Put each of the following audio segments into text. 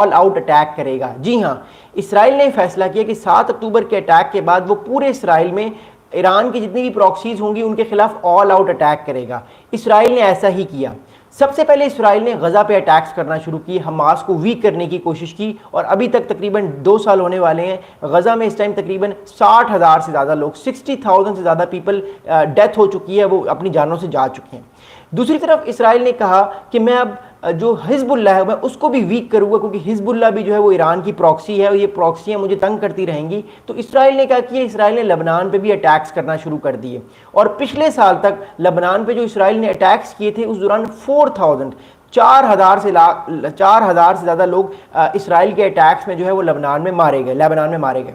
All out attack کرے گا۔ جی ہاں، اسرائیل نے فیصلہ کیا کہ 7 اکتوبر کے اٹیک کے بعد وہ پورے اسرائیل میں ایران کی جتنی بھی پراکسیز ہوں گی ان کے خلاف آل آؤٹ اٹیک کرے گا۔ اسرائیل نے ایسا ہی کیا۔ سب سے پہلے اسرائیل نے غزہ پہ اٹیکس کرنا شروع کی، حماس کو ویک کرنے کی کوشش کی، اور ابھی تک تقریباً 2 سال ہونے والے ہیں۔ غزہ میں اس ٹائم تقریباً 60,000 سے زیادہ لوگ، 60,000 سے زیادہ پیپل ڈیتھ ہو چکی ہے، وہ اپنی جانوں سے جا چکے ہیں۔ دوسری طرف اسرائیل نے کہا کہ میں اب جو حزب اللہ ہے میں اس کو بھی ویک کروں گا، کیونکہ حزب اللہ بھی جو ہے وہ ایران کی پراکسی ہے اور یہ پراکسیاں مجھے تنگ کرتی رہیں گی۔ تو اسرائیل نے کیا کیا، اسرائیل نے لبنان پہ بھی اٹیکس کرنا شروع کر دیے، اور پچھلے سال تک لبنان پہ جو اسرائیل نے اٹیکس کیے تھے اس دوران 4,000 سے زیادہ لوگ اسرائیل کے اٹیکس میں جو ہے وہ لبنان میں مارے گئے۔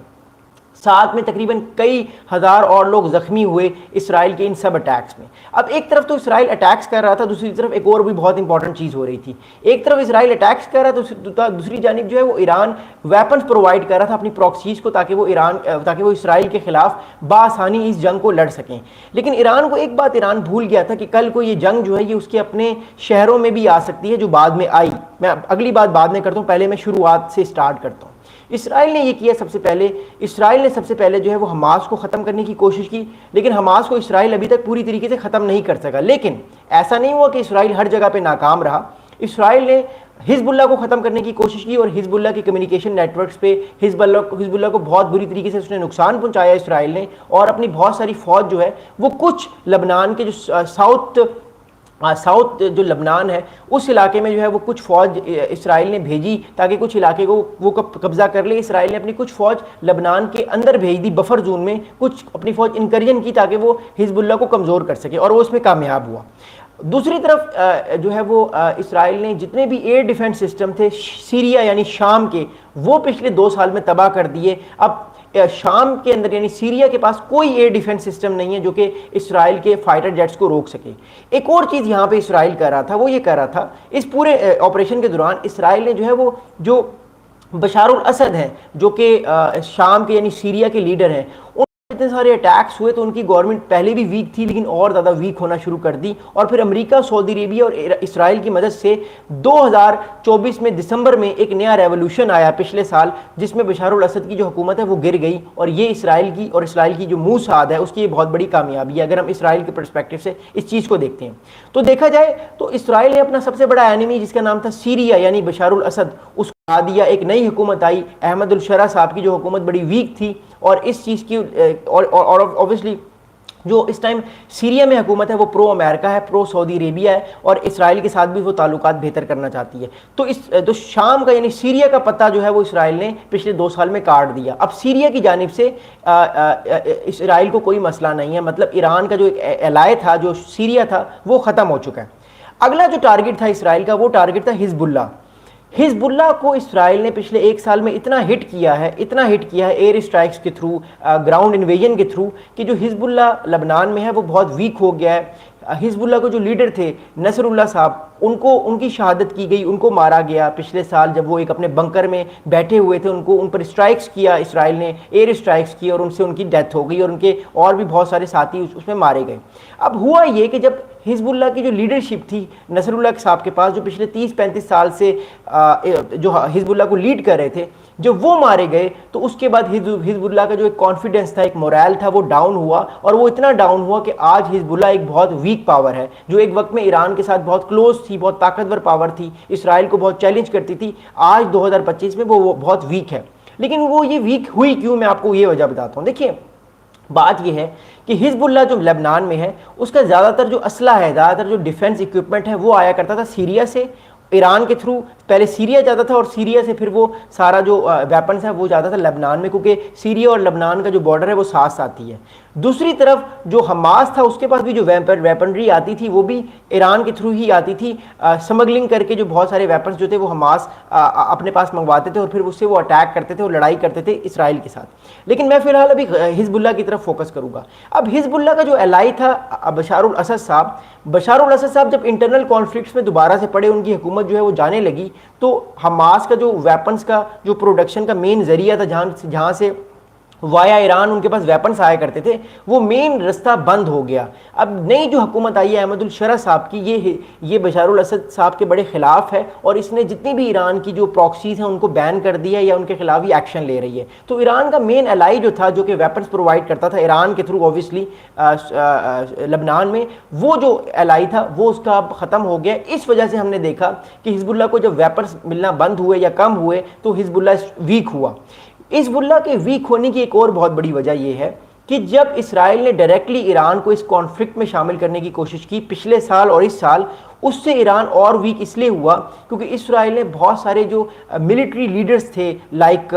ساتھ میں تقریباً کئی ہزار اور لوگ زخمی ہوئے اسرائیل کے ان سب اٹیکس میں۔ اب ایک طرف تو اسرائیل اٹیکس کر رہا تھا، دوسری طرف ایک اور بھی بہت امپورٹنٹ چیز ہو رہی تھی۔ ایک طرف اسرائیل اٹیکس کر رہا تھا، دوسری جانب جو ہے وہ ایران ویپنز پرووائڈ کر رہا تھا اپنی پراکسیز کو، تاکہ وہ اسرائیل کے خلاف بآسانی اس جنگ کو لڑ سکیں۔ لیکن ایران کو ایک بات ایران بھول گیا تھا کہ کل کو یہ جنگ جو ہے یہ اس کے اپنے شہروں میں بھی آ سکتی ہے، جو بعد میں آئی۔ میں اگلی بات بعد میں کرتا ہوں، پہلے میں شروعات سے سٹارٹ کرتا ہوں۔ اسرائیل نے یہ کیا، اسرائیل نے سب سے پہلے جو ہے وہ حماس کو ختم کرنے کی کوشش کی، لیکن حماس کو اسرائیل ابھی تک پوری طریقے سے ختم نہیں کر سکا۔ لیکن ایسا نہیں ہوا کہ اسرائیل ہر جگہ پہ ناکام رہا۔ اسرائیل نے حزب اللہ کو ختم کرنے کی کوشش کی، اور حزب اللہ کے کمیونیکیشن نیٹ ورکس پہ حزب اللہ کو بہت بری طریقے سے اس نے نقصان پہنچایا اسرائیل نے، اور اپنی بہت ساری فوج جو ہے وہ کچھ لبنان کے جو ساؤتھ جو لبنان ہے اس علاقے میں جو ہے وہ کچھ فوج اسرائیل نے بھیجی تاکہ کچھ علاقے کو وہ قبضہ کر لے۔ اسرائیل نے اپنی کچھ فوج لبنان کے اندر بھیج دی، بفر زون میں کچھ اپنی فوج انکرجن کی تاکہ وہ حزب اللہ کو کمزور کر سکے، اور وہ اس میں کامیاب ہوا۔ دوسری طرف جو ہے وہ اسرائیل نے جتنے بھی ایئر ڈیفنس سسٹم تھے سیریا یعنی شام کے، وہ پچھلے 2 سال میں تباہ کر دیے۔ اب شام کے اندر یعنی سیریا کے پاس کوئی ایئر ڈیفنس سسٹم نہیں ہے جو کہ اسرائیل کے فائٹر جیٹس کو روک سکے۔ ایک اور چیز یہاں پہ اسرائیل کر رہا تھا، وہ یہ کر رہا تھا اس پورے آپریشن کے دوران اسرائیل نے جو ہے وہ جو بشار الاسد ہیں جو کہ شام کے یعنی سیریا کے لیڈر ہیں، اتنے سارے اٹیکس ہوئے تو ان کی گورنمنٹ پہلے بھی ویک تھی لیکن اور زیادہ ویک ہونا شروع کر دی، اور پھر امریکہ، سعودی عربیہ اور اسرائیل کی مدد سے 2024 میں دسمبر میں ایک نیا ریولوشن آیا پچھلے سال، جس میں بشار الاسد کی جو حکومت ہے وہ گر گئی، اور یہ اسرائیل کی جو موساد ہے اس کی یہ بہت بڑی کامیابی ہے اگر ہم اسرائیل کے پرسپیکٹو سے اس چیز کو دیکھتے ہیں۔ تو دیکھا جائے تو اسرائیل نے اپنا سب سے بڑا اینیمی جس کا نام تھا سیریا یعنی بشار الاسد اس کو ہٹا دیا۔ ایک نئی حکومت آئی، احمد الشرا صاحب کی جو حکومت بڑی ویک تھی، اور اس چیز کی اور اوبویسلی جو اس ٹائم سیریا میں حکومت ہے وہ پرو امریکہ ہے، پرو سعودی عربیہ ہے، اور اسرائیل کے ساتھ بھی وہ تعلقات بہتر کرنا چاہتی ہے۔ تو شام کا یعنی سیریا کا پتہ جو ہے وہ اسرائیل نے پچھلے 2 سال میں کاٹ دیا۔ اب سیریا کی جانب سے اسرائیل کو کوئی مسئلہ نہیں ہے، مطلب ایران کا جو ایک ایلائے تھا جو سیریا تھا وہ ختم ہو چکا ہے۔ اگلا جو ٹارگٹ تھا اسرائیل کا وہ ٹارگٹ تھا حزب اللہ۔ حزب اللہ کو اسرائیل نے پچھلے 1 سال میں اتنا ہٹ کیا ہے ایئر اسٹرائکس کے تھرو، گراؤنڈ انویژن کے تھرو، کہ جو حزب اللہ لبنان میں ہے وہ بہت ویک ہو گیا ہے۔ حزب اللہ کو جو لیڈر تھے نصر اللہ صاحب، ان کی شہادت کی گئی، ان کو مارا گیا پچھلے سال جب وہ ایک اپنے بنکر میں بیٹھے ہوئے تھے، ان پر اسٹرائکس کیا اسرائیل نے، ایئر اسٹرائکس کی، اور ان سے ان کی ڈیتھ ہو گئی، اور ان کے اور بھی بہت سارے ساتھی اس میں مارے گئے۔ اب ہوا یہ کہ جب حزب اللہ کی جو لیڈرشپ تھی نصر اللہ صاحب کے پاس، جو پچھلے 30-35 سال سے جو حزب اللہ کو لیڈ کر رہے تھے، جب وہ مارے گئے تو اس کے بعد حزب اللہ کا جو ایک کانفیڈنس تھا، ایک مورال تھا، وہ ڈاؤن ہوا، اور وہ اتنا ڈاؤن ہوا کہ آج حزب اللہ ایک بہت ویک پاور ہے، جو ایک وقت میں ایران کے ساتھ بہت کلوز تھی، بہت طاقتور پاور تھی، اسرائیل کو بہت چیلنج کرتی تھی، آج 2025 میں وہ بہت ویک ہے۔ لیکن وہ یہ ویک ہوئی کیوں، میں آپ کو یہ وجہ بتاتا ہوں۔ دیکھیے بات یہ ہے کہ حزب اللہ جو لبنان میں ہے اس کا زیادہ تر جو اسلحہ ہے، زیادہ تر جو ڈیفنس اکوپمنٹ ہے وہ آیا کرتا تھا سیریا سے، ایران کے تھرو پہلے سیریا جاتا تھا، اور سیریا سے پھر وہ سارا جو ویپنز ہے وہ جاتا تھا لبنان میں، کیونکہ سیریا اور لبنان کا جو بارڈر ہے وہ ساتھ ساتھ ہی ہے۔ دوسری طرف جو حماس تھا اس کے پاس بھی جو ویپنری آتی تھی وہ بھی ایران کے تھرو ہی آتی تھی، سمگلنگ کر کے جو بہت سارے ویپنز جو تھے وہ حماس اپنے پاس منگواتے تھے، اور پھر اس سے وہ اٹیک کرتے تھے اور لڑائی کرتے تھے اسرائیل کے ساتھ۔ لیکن میں فی الحال ابھی حزب اللہ کی طرف فوکس کروں گا۔ اب حزب اللہ کا جو ایلائی تھا بشار الاسد صاحب جب انٹرنل کانفلکٹس میں دوبارہ سے پڑے، ان کی حکومت جو ہے وہ جانے لگی، تو حماس کا جو ویپنز کا جو پروڈکشن کا مین ذریعہ تھا، جہاں سے وایا ایران ان کے پاس ویپنس آیا کرتے تھے، وہ مین رستہ بند ہو گیا۔ اب نئی جو حکومت آئی ہے احمد الشرح صاحب کی، یہ بشار الاسد صاحب کے بڑے خلاف ہے، اور اس نے جتنی بھی ایران کی جو پراکسیز ہیں ان کو بین کر دیا یا ان کے خلاف ہی ایکشن لے رہی ہے۔ تو ایران کا مین الائی جو تھا، جو کہ ویپنس پرووائڈ کرتا تھا ایران کے تھرو اوبویسلی لبنان میں، وہ جو الائی تھا وہ اس کا اب ختم ہو گیا۔ اس وجہ سے ہم نے دیکھا کہ حزب اللہ کو جب ویپنس ملنا بند ہوئے یا کم ہوئے تو حزب اللہ ویک ہوا۔ حزب اللہ کے ویک ہونے کی ایک اور بہت بڑی وجہ یہ ہے کہ جب اسرائیل نے ڈائریکٹلی ایران کو اس کانفلکٹ میں شامل کرنے کی کوشش کی پچھلے سال اور اس سال، اس سے ایران اور ویک اس لیے ہوا کیونکہ اسرائیل نے بہت سارے جو ملٹری لیڈرز تھے لائک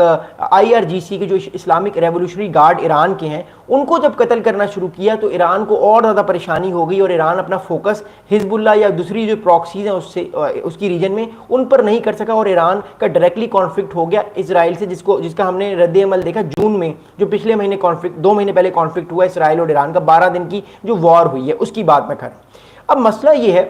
IRGC کے جو اسلامک ریولوشنری گارڈ ایران کے ہیں، ان کو جب قتل کرنا شروع کیا تو ایران کو اور زیادہ پریشانی ہو گئی، اور ایران اپنا فوکس حزب اللہ یا دوسری جو پراکسیز ہیں اس کی ریجن میں ان پر نہیں کر سکا، اور ایران کا ڈائریکٹلی کانفلکٹ ہو گیا اسرائیل سے، جس کا ہم نے رد عمل دیکھا جون میں، جو پچھلے مہینے کانفلکٹ 2 مہینے پہلے کانفلکٹ ہوا اسرائیل اور ایران کا، 12 دن کی جو وار ہوئی ہے اس کی بات میں کر رہا ہوں۔ اب مسئلہ یہ ہے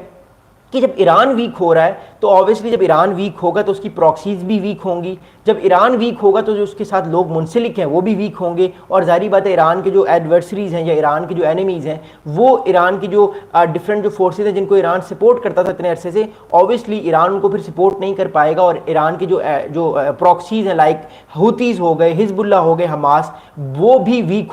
کہ جب ایران ویک ہو رہا ہے تو آبویسلی جب ایران ویک ہوگا تو اس کی پراکسیز بھی ویک ہوں گی، جب ایران ویک ہوگا تو جو اس کے ساتھ لوگ منسلک ہیں وہ بھی ویک ہوں گے، اور ظاہری بات ہے ایران کے جو ایڈورسریز ہیں یا ایران کے جو اینیمیز ہیں، وہ ایران کی جو ڈفرینٹ جو فورسز ہیں جن کو ایران سپورٹ کرتا تھا اتنے عرصے سے، آبویسلی ایران ان کو پھر سپورٹ نہیں کر پائے گا، اور ایران کی جو پراکسیز ہیں لائک ہوتیز ہو گئے، حزب اللہ ہو گئے، حماس، وہ بھی ویک